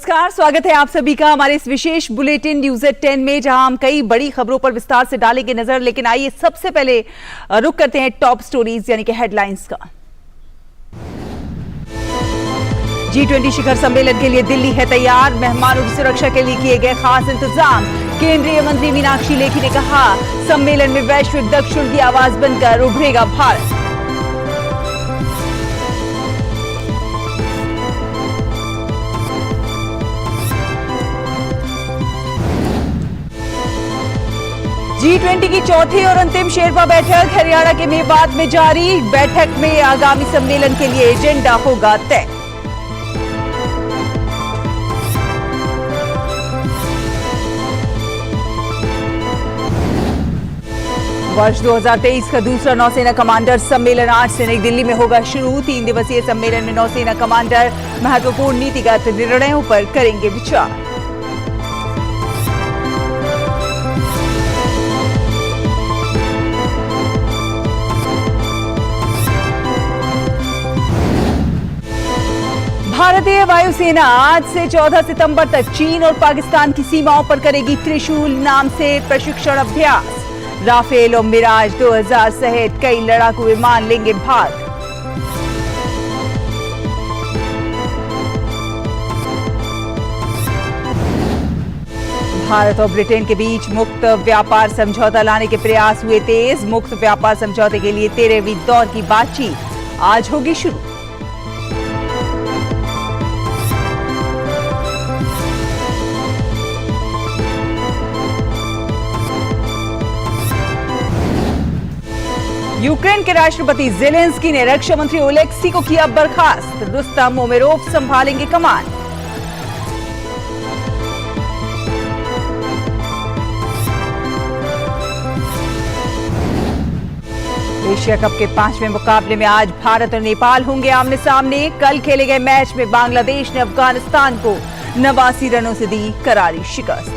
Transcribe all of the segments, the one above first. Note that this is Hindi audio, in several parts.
नमस्कार, स्वागत है आप सभी का हमारे इस विशेष बुलेटिन न्यूज एट 10 में, जहां हम कई बड़ी खबरों पर विस्तार से डालेंगे नजर। लेकिन आइए सबसे पहले रुक करते हैं टॉप स्टोरीज यानी कि हेडलाइंस का। G20 शिखर सम्मेलन के लिए दिल्ली है तैयार, मेहमानों की सुरक्षा के लिए किए गए खास इंतजाम। केंद्रीय मंत्री मीनाक्षी लेखी ने कहा, सम्मेलन में वैश्विक दक्षिण की आवाज बनकर उभरेगा भारत। G20 की चौथी और अंतिम शेरपा बैठक हरियाणा के मेवात में जारी। बैठक में आगामी सम्मेलन के लिए एजेंडा होगा तय। वर्ष 2023 का दूसरा नौसेना कमांडर सम्मेलन आज से नई दिल्ली में होगा शुरू। 3 दिवसीय सम्मेलन में नौसेना कमांडर महत्वपूर्ण नीतिगत निर्णयों पर करेंगे विचार। भारतीय वायुसेना आज से 14 सितंबर तक चीन और पाकिस्तान की सीमाओं पर करेगी त्रिशूल नाम से प्रशिक्षण अभ्यास। राफेल और मिराज 2000 सहित कई लड़ाकू विमान लेंगे भाग। भारत और ब्रिटेन के बीच मुक्त व्यापार समझौता लाने के प्रयास हुए तेज। मुक्त व्यापार समझौते के लिए 13वीं दौर की बातचीत आज होगी शुरू। यूक्रेन के राष्ट्रपति ज़ेलेंस्की ने रक्षा मंत्री ओलेक्सी को किया बर्खास्त। रुस्तम उमेरोव संभालेंगे कमान। एशिया कप के 5वें मुकाबले में आज भारत और नेपाल होंगे आमने सामने। कल खेले गए मैच में बांग्लादेश ने अफगानिस्तान को 89 रनों से दी करारी शिकस्त।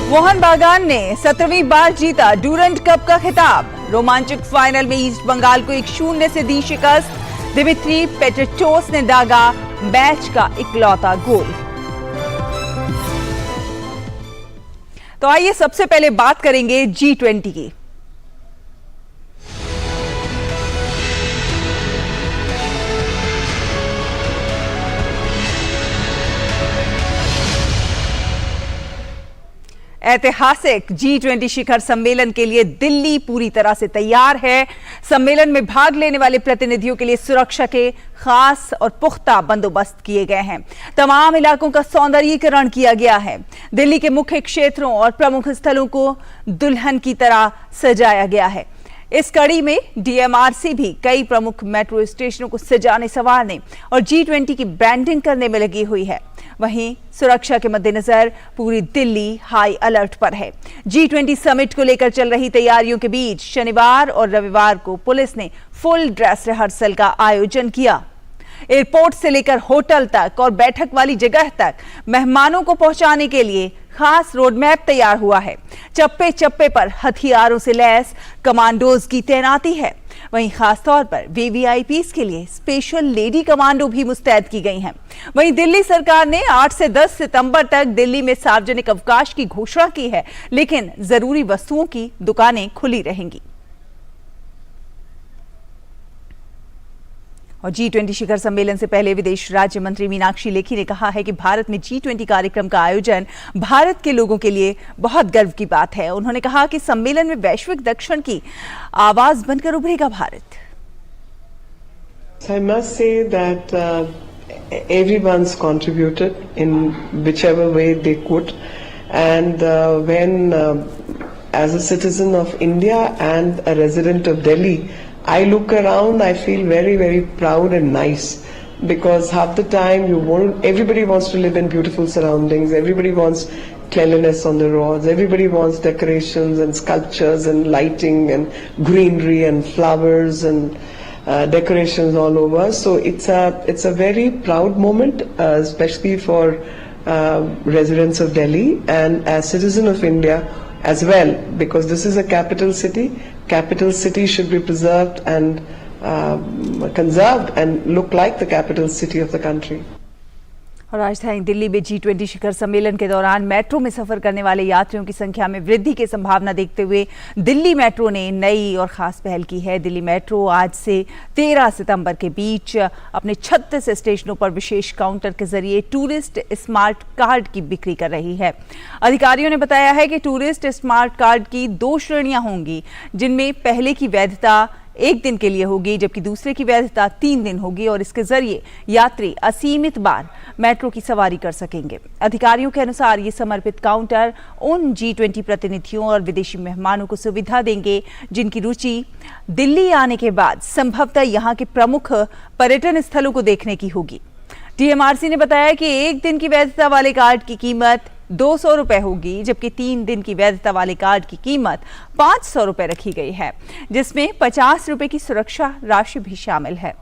मोहन बागान ने 17वीं बार जीता डूरंट कप का खिताब। रोमांचक फाइनल में ईस्ट बंगाल को 1-0 से दी शिकस्त। दिमित्री पेट्रेटोस ने दागा मैच का इकलौता गोल। तो आइए सबसे पहले बात करेंगे G20 की। ऐतिहासिक G20 शिखर सम्मेलन के लिए दिल्ली पूरी तरह से तैयार है। सम्मेलन में भाग लेने वाले प्रतिनिधियों के लिए सुरक्षा के खास और पुख्ता बंदोबस्त किए गए हैं। तमाम इलाकों का सौंदर्यीकरण किया गया है। दिल्ली के मुख्य क्षेत्रों और प्रमुख स्थलों को दुल्हन की तरह सजाया गया है। इस कड़ी में DMRC भी कई प्रमुख मेट्रो स्टेशनों को सजाने संवारने और G20 की ब्रांडिंग करने में लगी हुई है। वहीं सुरक्षा के मद्देनजर पूरी दिल्ली हाई अलर्ट पर है। G20 समिट को लेकर चल रही तैयारियों के बीच शनिवार और रविवार को पुलिस ने फुल ड्रेस रिहर्सल का आयोजन किया। एयरपोर्ट से लेकर होटल तक और बैठक वाली जगह तक मेहमानों को पहुंचाने के लिए खास रोडमैप तैयार हुआ है। चप्पे चप्पे पर हथियारों से लैस कमांडोज की तैनाती है। वहीं खास तौर पर VVIPs के लिए स्पेशल लेडी कमांडो भी मुस्तैद की गई हैं। वहीं दिल्ली सरकार ने 8 से 10 सितंबर तक दिल्ली में सार्वजनिक अवकाश की घोषणा की है, लेकिन जरूरी वस्तुओं की दुकानें खुली रहेंगी। और G20 शिखर सम्मेलन से पहले विदेश राज्य मंत्री मीनाक्षी लेखी ने कहा है कि भारत में G20 कार्यक्रम का आयोजन भारत के लोगों के लिए बहुत गर्व की बात है। उन्होंने कहा कि सम्मेलन में वैश्विक दक्षिण की आवाज बनकर उभरेगा Bharat. I must say that everyone's contributed in whichever way they could, and when as a citizen of India and a resident of Delhi, I look around, I feel very, very proud and nice, because half the time everybody wants to live in beautiful surroundings, everybody wants cleanliness on the roads, everybody wants decorations and sculptures and lighting and greenery and flowers and decorations all over. So it's a very proud moment, especially for residents of Delhi and as citizen of India as well, because this is a capital city capital city should be preserved and conserved and look like the capital city of the country. और राजधानी दिल्ली में G20 शिखर सम्मेलन के दौरान मेट्रो में सफर करने वाले यात्रियों की संख्या में वृद्धि की संभावना देखते हुए दिल्ली मेट्रो ने नई और खास पहल की है। दिल्ली मेट्रो आज से 13 सितंबर के बीच अपने 36 स्टेशनों पर विशेष काउंटर के जरिए टूरिस्ट स्मार्ट कार्ड की बिक्री कर रही है। अधिकारियों ने बताया है कि टूरिस्ट स्मार्ट कार्ड की 2 श्रेणियां होंगी, जिनमें पहले की वैधता 1 दिन के लिए होगी, जबकि दूसरे की वैधता 3 दिन होगी और इसके जरिए यात्री असीमित बार मेट्रो की सवारी कर सकेंगे। अधिकारियों के अनुसार ये समर्पित काउंटर उन G20 प्रतिनिधियों और विदेशी मेहमानों को सुविधा देंगे जिनकी रुचि दिल्ली आने के बाद संभवतः यहाँ के प्रमुख पर्यटन स्थलों को देखने की होगी। DMRC ने बताया कि 1 दिन की वैधता वाले कार्ड की कीमत 200 रुपए होगी, जबकि 3 दिन की वैधता वाले कार्ड की कीमत 500 रुपए रखी गई है, जिसमें 50 रुपए की सुरक्षा राशि भी शामिल है।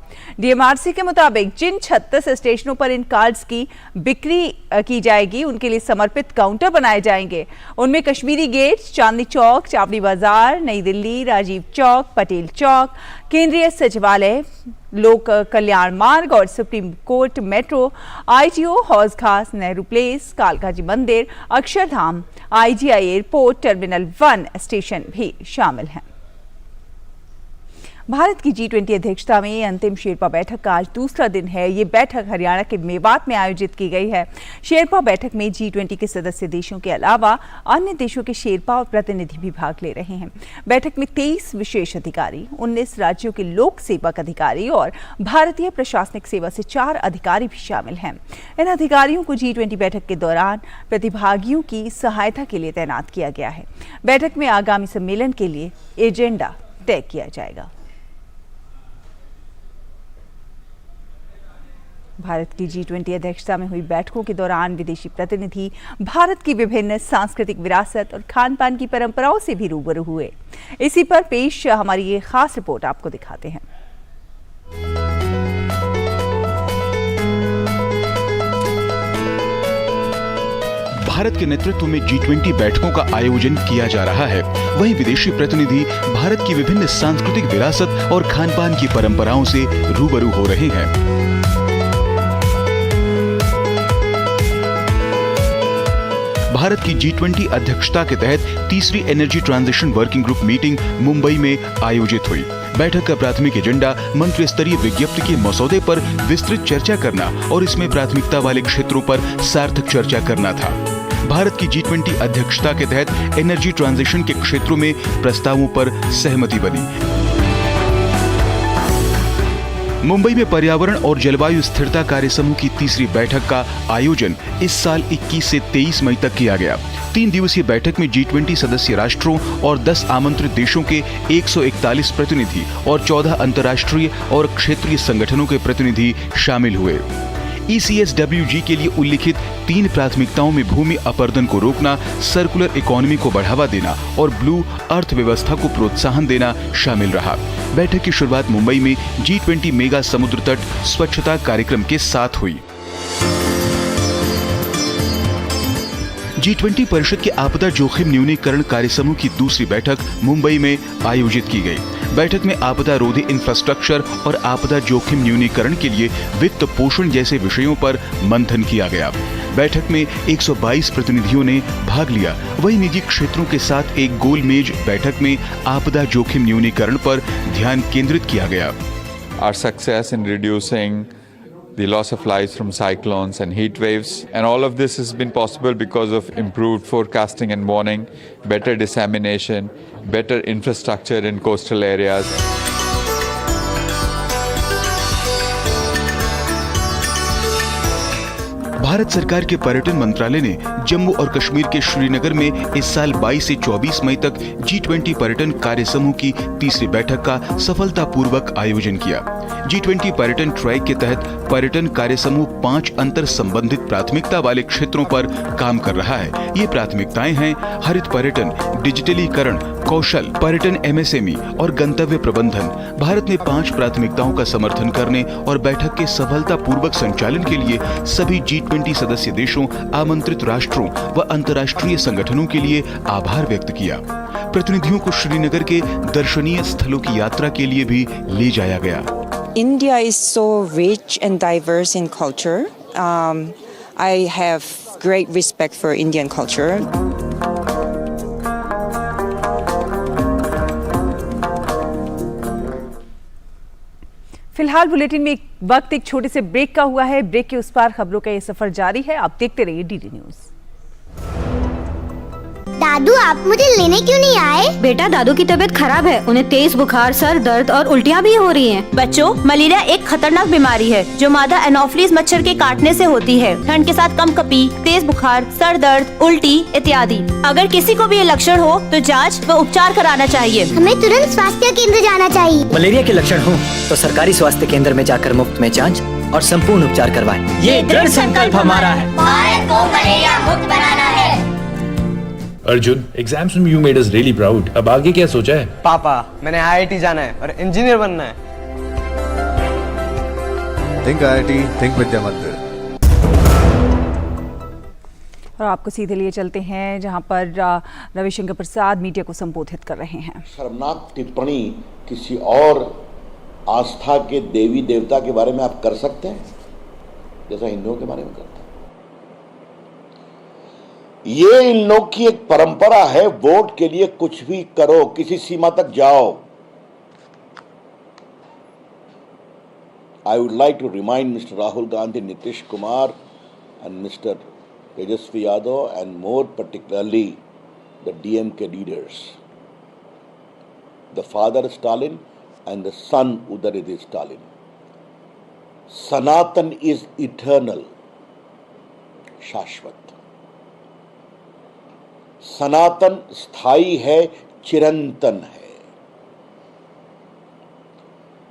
DMRC के मुताबिक जिन 36 स्टेशनों पर इन कार्ड्स की बिक्री की जाएगी, उनके लिए समर्पित काउंटर बनाए जाएंगे। उनमें कश्मीरी गेट, चांदनी चौक, चावड़ी बाजार, नई दिल्ली, राजीव चौक, पटेल चौक, केंद्रीय सचिवालय, लोक कल्याण मार्ग और सुप्रीम कोर्ट मेट्रो, ITO, हौज खास, नेहरू प्लेस, कालकाजी मंदिर, Akshardham, IGI airport, terminal 1 station भी शामिल हैं। भारत की G20 अध्यक्षता में अंतिम शेरपा बैठक का आज दूसरा दिन है। ये बैठक हरियाणा के मेवात में आयोजित की गई है। शेरपा बैठक में G20 के सदस्य देशों के अलावा अन्य देशों के शेरपा और प्रतिनिधि भी भाग ले रहे हैं। बैठक में 23 विशेष अधिकारी, 19 राज्यों के लोक सेवक अधिकारी और भारतीय प्रशासनिक सेवा से 4 अधिकारी भी शामिल हैं। इन अधिकारियों को G20 बैठक के दौरान प्रतिभागियों की सहायता के लिए तैनात किया गया है। बैठक में आगामी सम्मेलन के लिए एजेंडा तय किया जाएगा। भारत की G20 अध्यक्षता में हुई बैठकों के दौरान विदेशी प्रतिनिधि भारत की विभिन्न सांस्कृतिक विरासत और खान पान की परंपराओं से भी रूबरू हुए। इसी पर पेश हमारी ये खास रिपोर्ट आपको दिखाते हैं। भारत के नेतृत्व में G20 बैठकों का आयोजन किया जा रहा है। वहीं विदेशी प्रतिनिधि भारत की विभिन्न सांस्कृतिक विरासत और खान पान की परंपराओं से रूबरू हो रहे हैं। भारत की G20 अध्यक्षता के तहत तीसरी energy transition working group meeting Mumbai में आयोजित हुई। बैठक का प्राथमिक एजेंडा मंत्री स्तरीय विज्ञप्ति के मसौदे पर विस्तृत चर्चा करना और इसमें प्राथमिकता वाले क्षेत्रों पर सार्थक चर्चा करना था। भारत की G20 अध्यक्षता के तहत एनर्जी ट्रांजिशन के क्षेत्रों में प्रस्तावों पर सहमति बनी। मुंबई में पर्यावरण और जलवायु स्थिरता कार्य समूह की तीसरी बैठक का आयोजन इस साल 21 से 23 मई तक किया गया। 3 दिवसीय बैठक में G20 सदस्य राष्ट्रों और 10 आमंत्रित देशों के 141 प्रतिनिधि और 14 अंतर्राष्ट्रीय और क्षेत्रीय संगठनों के प्रतिनिधि शामिल हुए। ECSWG के लिए उल्लिखित 3 प्राथमिकताओं में भूमि अपरदन को रोकना, सर्कुलर इकोनॉमी को बढ़ावा देना और ब्लू अर्थव्यवस्था को प्रोत्साहन देना शामिल रहा। बैठक की शुरुआत मुंबई में G20 मेगा समुद्र तट स्वच्छता कार्यक्रम के साथ हुई। G20 परिषद के आपदा जोखिम न्यूनीकरण कार्य समूह की दूसरी बैठक मुंबई में आयोजित की गई। बैठक में आपदा रोधी इंफ्रास्ट्रक्चर और आपदा जोखिम न्यूनीकरण के लिए वित्त पोषण जैसे विषयों पर मंथन किया गया। बैठक में 122 प्रतिनिधियों ने भाग लिया। वहीं निजी क्षेत्रों के साथ एक गोल मेज बैठक में आपदा जोखिम न्यूनीकरण पर ध्यान केंद्रित किया गया। Our success in reducing the loss of lives from cyclones and heat waves, and all of this has been possible because of improved forecasting and warning, better dissemination, better infrastructure in coastal areas. Bharat सरकार के पर्यटन मंत्रालय ने जम्मू और कश्मीर के श्रीनगर में इस साल 22 से 24 मई तक G20 पर्यटन कार्य समूह की तीसरी बैठक का सफलतापूर्वक आयोजन किया। G20 पर्यटन ट्रैक के तहत पर्यटन कार्य समूह 5 अंतर संबंधित प्राथमिकता वाले क्षेत्रों पर काम कर रहा है। ये प्राथमिकताएं हैं हरित पर्यटन, डिजिटलीकरण, कौशल, पर्यटन MSME और गंतव्य प्रबंधन। भारत ने 5 प्राथमिकताओं का समर्थन करने और बैठक के सफलतापूर्वक संचालन के लिए सभी G20 सदस्य देशों, आमंत्रित राष्ट्रों व अंतर्राष्ट्रीय संगठनों के लिए आभार व्यक्त किया। प्रतिनिधियों को श्रीनगर के दर्शनीय स्थलों की यात्रा के लिए भी ले जाया गया। India is so rich and diverse in culture. I have great respect for Indian culture. फिलहाल बुलेटिन में एक छोटे से ब्रेक का हुआ है। ब्रेक के उस पार खबरों का ये सफर जारी है। आप देखते रहिए डीडी न्यूज। दादू, आप मुझे लेने क्यों नहीं आए? बेटा, दादू की तबीयत खराब है। उन्हें तेज बुखार, सर दर्द और उल्टियाँ भी हो रही हैं। बच्चों, मलेरिया एक खतरनाक बीमारी है जो मादा एनोफिलीज मच्छर के काटने से होती है। ठंड के साथ कंपकपी, तेज बुखार, सर दर्द, उल्टी इत्यादि। अगर किसी को भी ये लक्षण हो तो जांच व उपचार कराना चाहिए। हमें तुरंत स्वास्थ्य केंद्र जाना चाहिए। मलेरिया के लक्षण हो तो सरकारी स्वास्थ्य केंद्र में जाकर मुफ्त में जांच और संपूर्ण उपचार करवाएं। ये दृढ़ संकल्प हमारा है। भारत को मलेरिया मुक्त बनाना है। अर्जुन, एग्जाम्स में you made us really proud. अब आगे क्या सोचा है? पापा, मैंने IIT जाना है और इंजीनियर बनना है। थिंक IIT, थिंक विद्या मंदिर। और आपको सीधे लिए चलते हैं जहां पर रविशंकर प्रसाद मीडिया को संबोधित कर रहे हैं। शर्मनाक टिप्पणी किसी और आस्था के देवी देवता के बारे में आप कर सकते हैं जैसा हिंदुओं के बारे में करते हैं? ये इन लोग की एक परंपरा है, वोट के लिए कुछ भी करो, किसी सीमा तक जाओ। I would like to remind Mr. Rahul Gandhi, Nitish Kumar and Mr. Tejasvi Yadav and more particularly the DMK leaders, the father Stalin and the son Udayanidhi Stalin. Sanatan is eternal, शाश्वत। सनातन स्थायी है, चिरंतन है।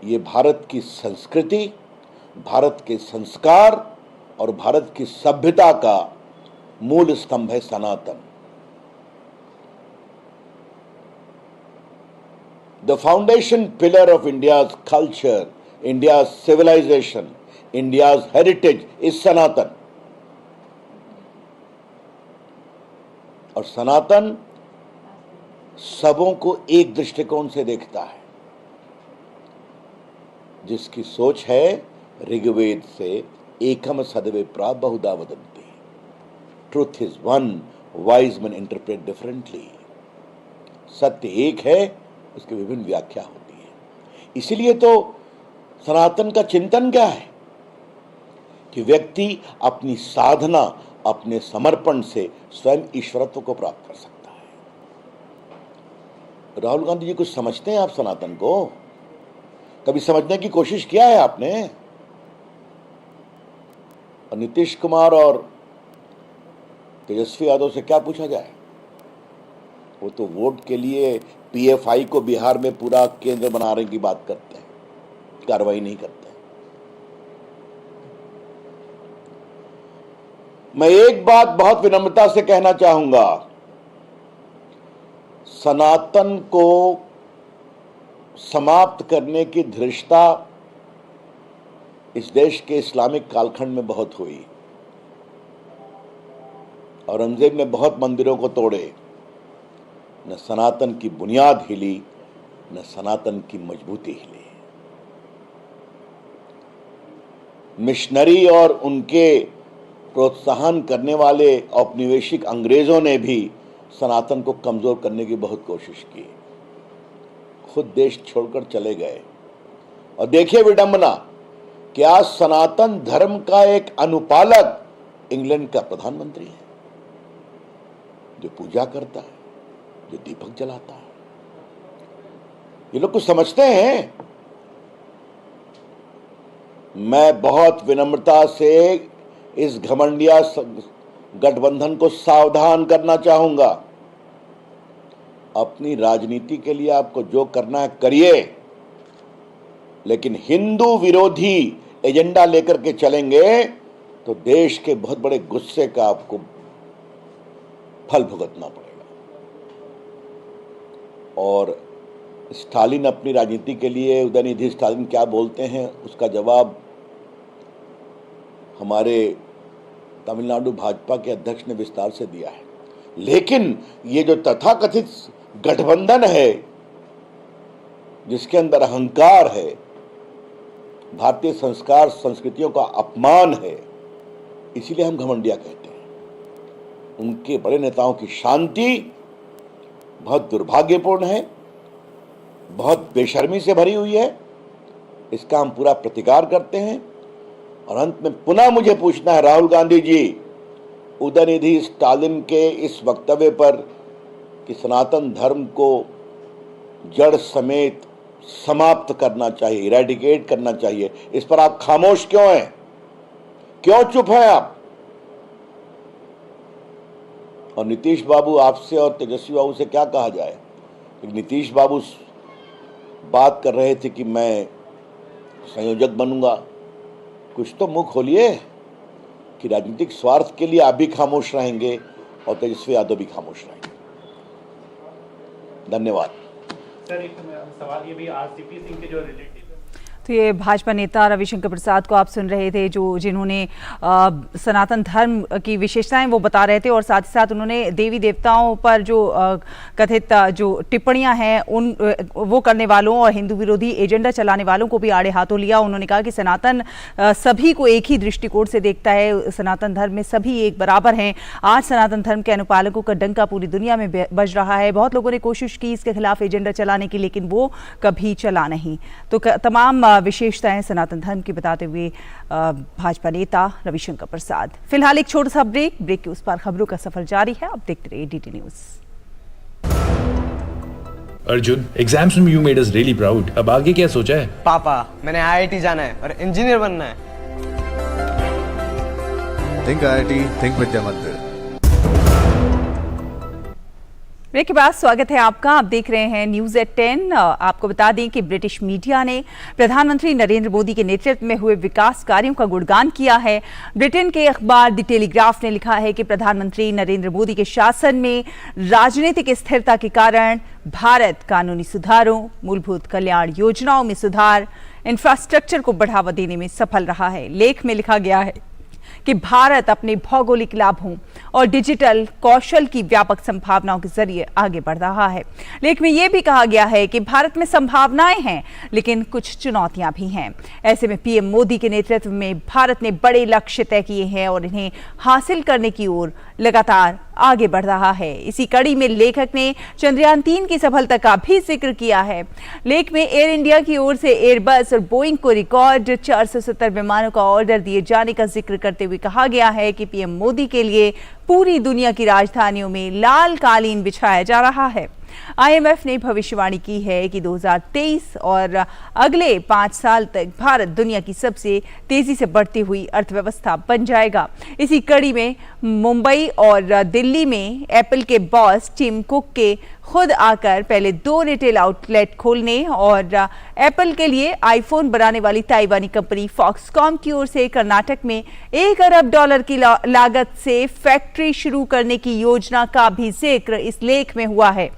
ये भारत की संस्कृति, भारत के संस्कार और भारत की सभ्यता का मूल स्तंभ है सनातन। The foundation pillar of India's culture, India's civilization, India's heritage is Sanatan. और सनातन सबों को एक दृष्टिकोण से देखता है, जिसकी सोच है ऋग्वेद से एकम सदविप्रा बहुधा वदन्ति। Truth is one, wise man interpret differently. सत्य एक है, उसकी विभिन्न व्याख्या होती है। इसीलिए तो सनातन का चिंतन क्या है कि व्यक्ति अपनी साधना, अपने समर्पण से स्वयं ईश्वरत्व को प्राप्त कर सकता है। राहुल गांधी जी कुछ समझते हैं आप सनातन को? कभी समझने की कोशिश किया है आपने? और नीतीश कुमार और तेजस्वी यादव से क्या पूछा जाए? वो तो वोट के लिए PFI को बिहार में पूरा केंद्र बनाने की बात करते हैं, कार्रवाई नहीं करते। मैं एक बात बहुत विनम्रता से कहना चाहूंगा, सनातन को समाप्त करने की धृष्टता इस देश के इस्लामिक कालखंड में बहुत हुई। औरंगजेब ने बहुत मंदिरों को तोड़े, न सनातन की बुनियाद हिली, न सनातन की मजबूती हिली। मिशनरी और उनके प्रोत्साहन करने वाले औपनिवेशिक अंग्रेजों ने भी सनातन को कमजोर करने की बहुत कोशिश की, खुद देश छोड़कर चले गए। और देखिए विडंबना कि आज सनातन धर्म का एक अनुपालक इंग्लैंड का प्रधानमंत्री है, जो पूजा करता है, जो दीपक जलाता है। ये लोग कुछ समझते हैं? मैं बहुत विनम्रता से इस घमंडिया गठबंधन को सावधान करना चाहूंगा। अपनी राजनीति के लिए आपको जो करना है करिए, लेकिन हिंदू विरोधी एजेंडा लेकर के चलेंगे तो देश के बहुत बड़े गुस्से का आपको फल भुगतना पड़ेगा। और स्टालिन अपनी राजनीति के लिए, उदयनिधि स्टालिन क्या बोलते हैं उसका जवाब हमारे तमिलनाडु भाजपा के अध्यक्ष ने विस्तार से दिया है। लेकिन ये जो तथाकथित गठबंधन है, जिसके अंदर अहंकार है, भारतीय संस्कार संस्कृतियों का अपमान है, इसीलिए हम घमंडिया कहते हैं। उनके बड़े नेताओं की शांति बहुत दुर्भाग्यपूर्ण है, बहुत बेशर्मी से भरी हुई है। इसका हम पूरा प्रतिकार करते हैं। और अंत में पुनः मुझे पूछना है, राहुल गांधी जी, उदयनिधि स्टालिन के इस वक्तव्य पर कि सनातन धर्म को जड़ समेत समाप्त करना चाहिए, इरेडिकेट करना चाहिए, इस पर आप खामोश क्यों हैं? क्यों चुप हैं आप? और नीतीश बाबू, आपसे और तेजस्वी बाबू से क्या कहा जाए? नीतीश बाबू बात कर रहे थे कि मैं संयोजक बनूंगा। कुछ तो मुंह खोलिए कि राजनीतिक स्वार्थ के लिए आप भी खामोश रहेंगे और तेजस्वी यादव भी खामोश रहेंगे। धन्यवाद। सर, एक सवाल ये भी, आरसीपी सिंह के जो रिलेटिव, तो ये भाजपा नेता रविशंकर प्रसाद को आप सुन रहे थे, जिन्होंने सनातन धर्म की विशेषताएं वो बता रहे थे, और साथ ही साथ उन्होंने देवी देवताओं पर जो कथित जो टिप्पणियां हैं वो करने वालों और हिंदू विरोधी एजेंडा चलाने वालों को भी आड़े हाथों लिया। उन्होंने कहा कि सनातन सभी को एक ही दृष्टिकोण से देखता है, सनातन धर्म में सभी एक बराबर हैं। आज सनातन धर्म के अनुपालकों का डंका पूरी दुनिया में बज रहा है। बहुत लोगों ने कोशिश की इसके खिलाफ एजेंडा चलाने की, लेकिन वो कभी चला नहीं। तो तमाम विशेषताएं सनातन धर्म की बताते हुए भाजपा नेता रविशंकर प्रसाद। फिलहाल एक छोटा सा ब्रेक के उस पार खबरों का सफर जारी है। अब देखते रहिए डीडी न्यूज। अर्जुन, एग्जाम्स में you made us really proud. अब आगे क्या सोचा है? पापा, मैंने आईआईटी जाना है और इंजीनियर बनना है। थिंक आईआईटी, थिंक विद्या मंदिर। ब्रेक के बाद स्वागत है आपका। आप देख रहे हैं न्यूज एट 10। आपको बता दें कि ब्रिटिश मीडिया ने प्रधानमंत्री नरेंद्र मोदी के नेतृत्व में हुए विकास कार्यों का गुणगान किया है। ब्रिटेन के अखबार द टेलीग्राफ ने लिखा है कि प्रधानमंत्री नरेंद्र मोदी के शासन में राजनीतिक स्थिरता के कारण भारत कानूनी सुधारों, मूलभूत कल्याण योजनाओं में सुधार, इंफ्रास्ट्रक्चर को बढ़ावा देने में सफल रहा है। लेख में लिखा गया है कि भारत अपने भौगोलिक लाभों और डिजिटल कौशल की व्यापक संभावनाओं के जरिए आगे बढ़ रहा है। लेख में यह भी कहा गया है कि भारत में संभावनाएं हैं, लेकिन कुछ चुनौतियां भी हैं। ऐसे में पीएम मोदी के नेतृत्व में भारत ने बड़े लक्ष्य तय किए हैं और इन्हें हासिल करने की ओर लगातार आगे बढ़ रहा है। इसी कड़ी में लेखक ने चंद्रयान 3 की सफलता का भी जिक्र किया है। लेख में एयर इंडिया की ओर से एयरबस और बोइंग को रिकॉर्ड 470 विमानों का ऑर्डर दिए जाने का जिक्र करते हुए कहा गया है कि पीएम मोदी के लिए पूरी दुनिया की राजधानियों में लाल कालीन बिछाया जा रहा है। आईएमएफ ने भविष्यवाणी की है कि 2023 और अगले 5 साल तक भारत दुनिया की सबसे तेजी से बढ़ती हुई अर्थव्यवस्था बन जाएगा। इसी कड़ी में मुंबई और दिल्ली में एप्पल के बॉस टिम कुक के खुद आकर पहले 2 रिटेल आउटलेट खोलने और एप्पल के लिए आईफोन बनाने वाली ताइवानी कंपनी फॉक्सकॉम की ओर से कर्नाटक में $1 अरब की लागत से फैक्ट्री शुरू करने की योजना का भी जिक्र इस लेख में हुआ है।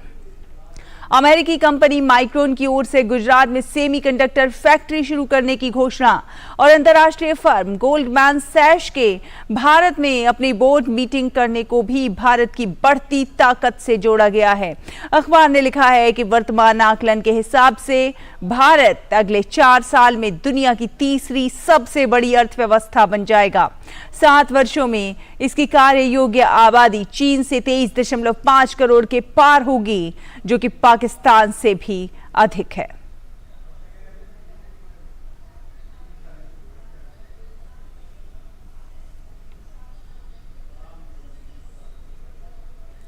अमेरिकी कंपनी माइक्रोन की ओर से गुजरात में सेमीकंडक्टर फैक्ट्री शुरू करने की घोषणा और अंतर्राष्ट्रीय फर्म गोल्डमैन सैश के भारत में अपनी बोर्ड मीटिंग करने को भी भारत की बढ़ती ताकत से जोड़ा गया है। अखबार ने लिखा है कि वर्तमान आकलन के हिसाब से भारत अगले 4 साल में दुनिया की तीसरी सबसे बड़ी अर्थव्यवस्था बन जाएगा। 7 वर्षों में इसकी कार्य योग्य आबादी चीन से 23.5 करोड़ के पार होगी, जो कि पाकिस्तान से भी अधिक है।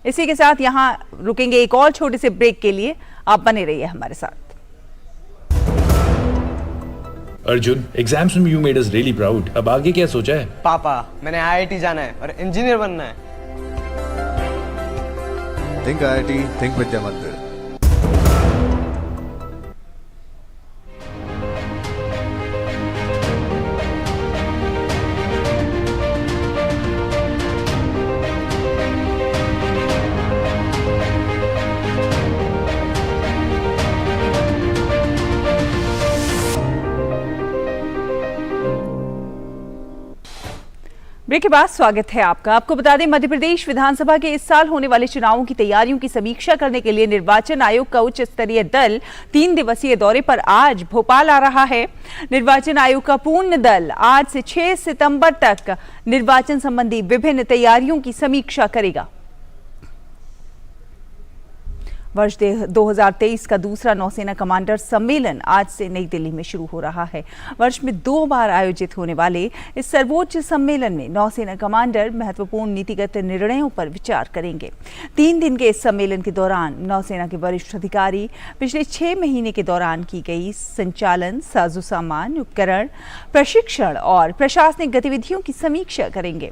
इसी के साथ यहां रुकेंगे एक और छोटे से ब्रेक के लिए। आप बने रहिए हमारे साथ। अर्जुन, एग्जाम्स में you made us really proud. अब आगे क्या सोचा है? पापा, मैंने आईआईटी जाना है और इंजीनियर बनना है। थिंक आईआईटी, थिंक विद्या मंदिर। ब्रेक के बाद स्वागत है आपका। आपको बता दें, मध्य प्रदेश विधानसभा के इस साल होने वाले चुनावों की तैयारियों की समीक्षा करने के लिए निर्वाचन आयोग का उच्च स्तरीय दल 3 दिवसीय दौरे पर आज भोपाल आ रहा है। निर्वाचन आयोग का पूर्ण दल आज से 6 सितंबर तक निर्वाचन संबंधी विभिन्न तैयारियों की समीक्षा करेगा। वर्ष 2023 का दूसरा नौसेना कमांडर सम्मेलन आज से नई दिल्ली में शुरू हो रहा है। वर्ष में 2 बार आयोजित होने वाले इस सर्वोच्च सम्मेलन में नौसेना कमांडर महत्वपूर्ण नीतिगत निर्णयों पर विचार करेंगे। 3 दिन के इस सम्मेलन के दौरान नौसेना के वरिष्ठ अधिकारी पिछले 6 महीने के दौरान की गई संचालन, साजो सामान, उपकरण, प्रशिक्षण और प्रशासनिक गतिविधियों की समीक्षा करेंगे।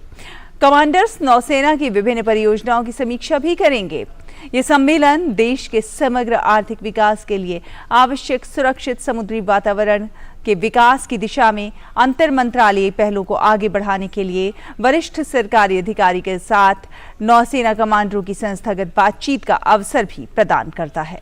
कमांडर्स नौसेना की विभिन्न परियोजनाओं की समीक्षा भी करेंगे। ये सम्मेलन देश के समग्र आर्थिक विकास के लिए आवश्यक सुरक्षित समुद्री वातावरण के विकास की दिशा में अंतर मंत्रालयीय पहलों को आगे बढ़ाने के लिए वरिष्ठ सरकारी अधिकारी के साथ नौसेना कमांडरों की संस्थागत बातचीत का अवसर भी प्रदान करता है।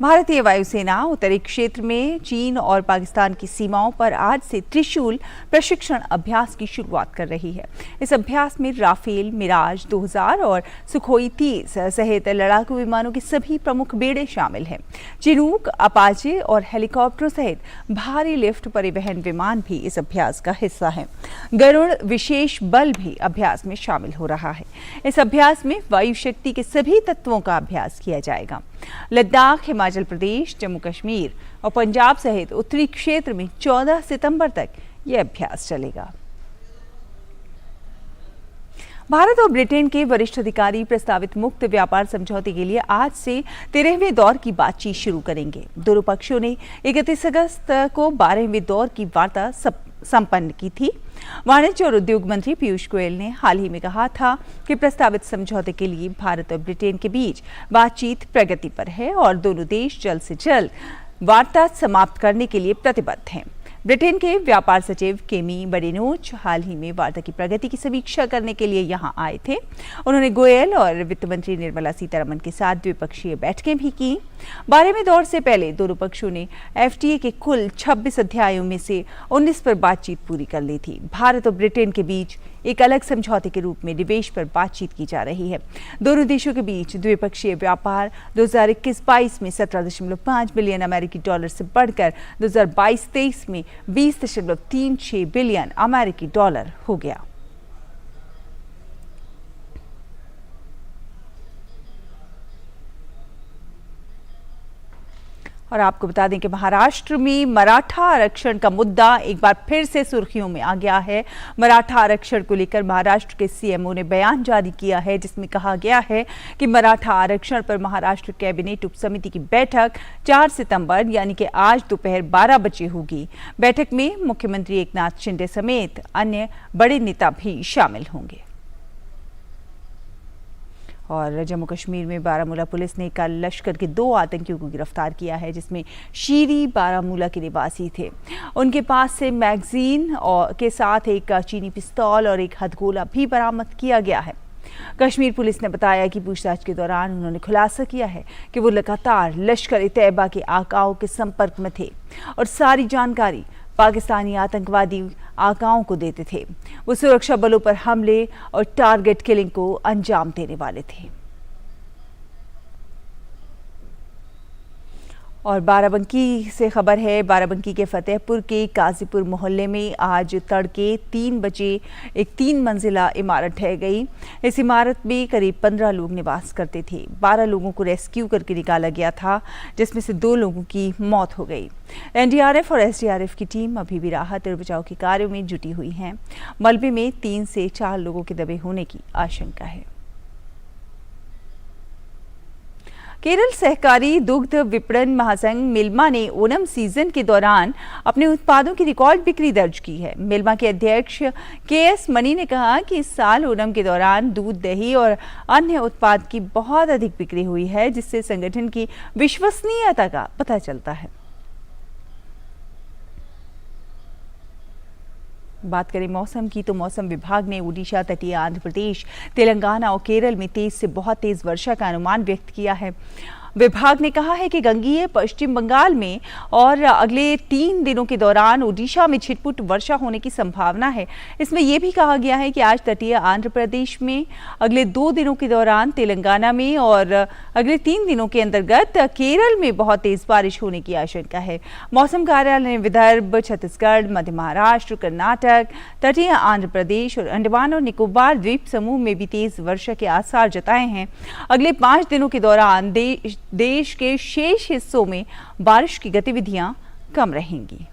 भारतीय वायुसेना उत्तरी क्षेत्र में चीन और पाकिस्तान की सीमाओं पर आज से त्रिशूल प्रशिक्षण अभ्यास की शुरुआत कर रही है। इस अभ्यास में राफेल, मिराज 2000 और सुखोई 30 सहित लड़ाकू विमानों के सभी प्रमुख बेड़े शामिल हैं। चिनूक, अपाचे और हेलीकॉप्टरों सहित भारी लिफ्ट परिवहन विमान भी इस अभ्यास का हिस्सा हैं। गरुड़ विशेष बल भी अभ्यास में शामिल हो रहा है। इस अभ्यास में वायु शक्ति के सभी तत्वों का अभ्यास किया जाएगा। लद्दाख, हिमाचल प्रदेश, जम्मू कश्मीर और पंजाब सहित उत्तरी क्षेत्र में 14 सितंबर तक यह अभ्यास चलेगा। भारत और ब्रिटेन के वरिष्ठ अधिकारी प्रस्तावित मुक्त व्यापार समझौते के लिए आज से 13वें दौर की बातचीत शुरू करेंगे। दोनों पक्षों ने 31 अगस्त को 12वें दौर की वार्ता संपन्न की थी। वाणिज्य और उद्योग मंत्री पीयूष गोयल ने हाल ही में कहा था कि प्रस्तावित समझौते के लिए भारत और ब्रिटेन के बीच बातचीत प्रगति पर है और दोनों देश जल्द से जल्द वार्ता समाप्त करने के लिए प्रतिबद्ध हैं। ब्रिटेन के व्यापार सचिव केमी बडेनोच हाल ही में वार्ता की प्रगति की समीक्षा करने के लिए यहां आए थे। उन्होंने गोयल और वित्त मंत्री निर्मला सीतारमण के साथ द्विपक्षीय बैठकें भी की। 12वें दौर से पहले दोनों पक्षों ने एफटीए के कुल 26 अध्यायों में से 19 पर बातचीत पूरी कर ली थी। भारत और ब्रिटेन के बीच एक अलग समझौते के रूप में निवेश पर बातचीत की जा रही है। दोनों देशों के बीच द्विपक्षीय व्यापार 2021-22 में 17.5 बिलियन अमेरिकी डॉलर से बढ़कर 2022-23 में 20.36 बिलियन अमेरिकी डॉलर हो गया। और आपको बता दें कि महाराष्ट्र में मराठा आरक्षण का मुद्दा एक बार फिर से सुर्खियों में आ गया है। मराठा आरक्षण को लेकर महाराष्ट्र के सीएमओ ने बयान जारी किया है, जिसमें कहा गया है कि मराठा आरक्षण पर महाराष्ट्र कैबिनेट उप समिति की बैठक 4 सितंबर यानी कि आज दोपहर 12 बजे होगी। बैठक में मुख्यमंत्री एकनाथ शिंदे समेत अन्य बड़े नेता भी शामिल होंगे। और जम्मू कश्मीर में बारामूला पुलिस ने कल लश्कर के 2 आतंकियों को गिरफ्तार किया है, जिसमें शीरी बारामूला के निवासी थे। उनके पास से मैगजीन और के साथ एक चीनी पिस्तौल और एक हथगोला भी बरामद किया गया है। कश्मीर पुलिस ने बताया कि पूछताछ के दौरान उन्होंने खुलासा किया है कि वो लगातार लश्कर-ए-तैयबा के आकाओं के संपर्क में थे और सारी जानकारी पाकिस्तानी आतंकवादी आकाओं को देते थे। वो सुरक्षा बलों पर हमले और टारगेट किलिंग को अंजाम देने वाले थे। और बाराबंकी से खबर है। बाराबंकी के फतेहपुर के काजीपुर मोहल्ले में आज तड़के 3 बजे एक 3 मंजिला इमारत ढह गई। इस इमारत में करीब 15 लोग निवास करते थे। 12 लोगों को रेस्क्यू करके निकाला गया था, जिसमें से 2 लोगों की मौत हो गई। एनडीआरएफ और एसडीआरएफ की टीम अभी भी राहत और बचाव के कार्यों में जुटी हुई है। मलबे में 3 से 4 लोगों के दबे होने की आशंका है। केरल सहकारी दुग्ध विपणन महासंघ मिल्मा ने ओणम सीजन के दौरान अपने उत्पादों की रिकॉर्ड बिक्री दर्ज की है। मिल्मा के अध्यक्ष केएस मनी ने कहा कि इस साल ओणम के दौरान दूध, दही और अन्य उत्पाद की बहुत अधिक बिक्री हुई है, जिससे संगठन की विश्वसनीयता का पता चलता है। बात करें मौसम की, तो मौसम विभाग ने ओडिशा, तटीय आंध्र प्रदेश, तेलंगाना और केरल में तेज से बहुत तेज वर्षा का अनुमान व्यक्त किया है। विभाग ने कहा है कि गंगीय पश्चिम बंगाल में और अगले 3 दिनों के दौरान ओडिशा में छिटपुट वर्षा होने की संभावना है। इसमें यह भी कहा गया है कि आज तटीय आंध्र प्रदेश में, अगले 2 दिनों के दौरान तेलंगाना में और अगले 3 दिनों के अंतर्गत केरल में बहुत तेज बारिश होने की आशंका है। मौसम कार्यालय ने विदर्भ, छत्तीसगढ़, मध्य महाराष्ट्र, कर्नाटक, तटीय आंध्र प्रदेश और अंडमान और निकोबार द्वीप समूह में भी तेज वर्षा के आसार जताए हैं। अगले 5 दिनों के दौरान देश के शेष हिस्सों में बारिश की गतिविधियां कम रहेंगी।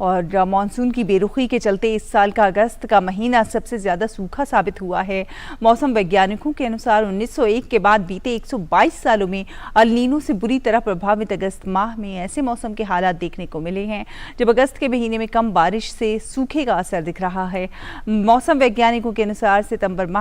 और मानसून की बेरुखी के चलते इस साल का अगस्त का महीना सबसे ज्यादा सूखा साबित हुआ है। मौसम वैज्ञानिकों के अनुसार 1901 के बाद बीते 122 सालों में अल नीनो से बुरी तरह प्रभावित अगस्त माह में ऐसे मौसम के हालात देखने को मिले हैं जब अगस्त के महीने में कम बारिश से सूखे का असर दिख रहा है। मौसम वैज्ञानिकों के अनुसार सितंबर माह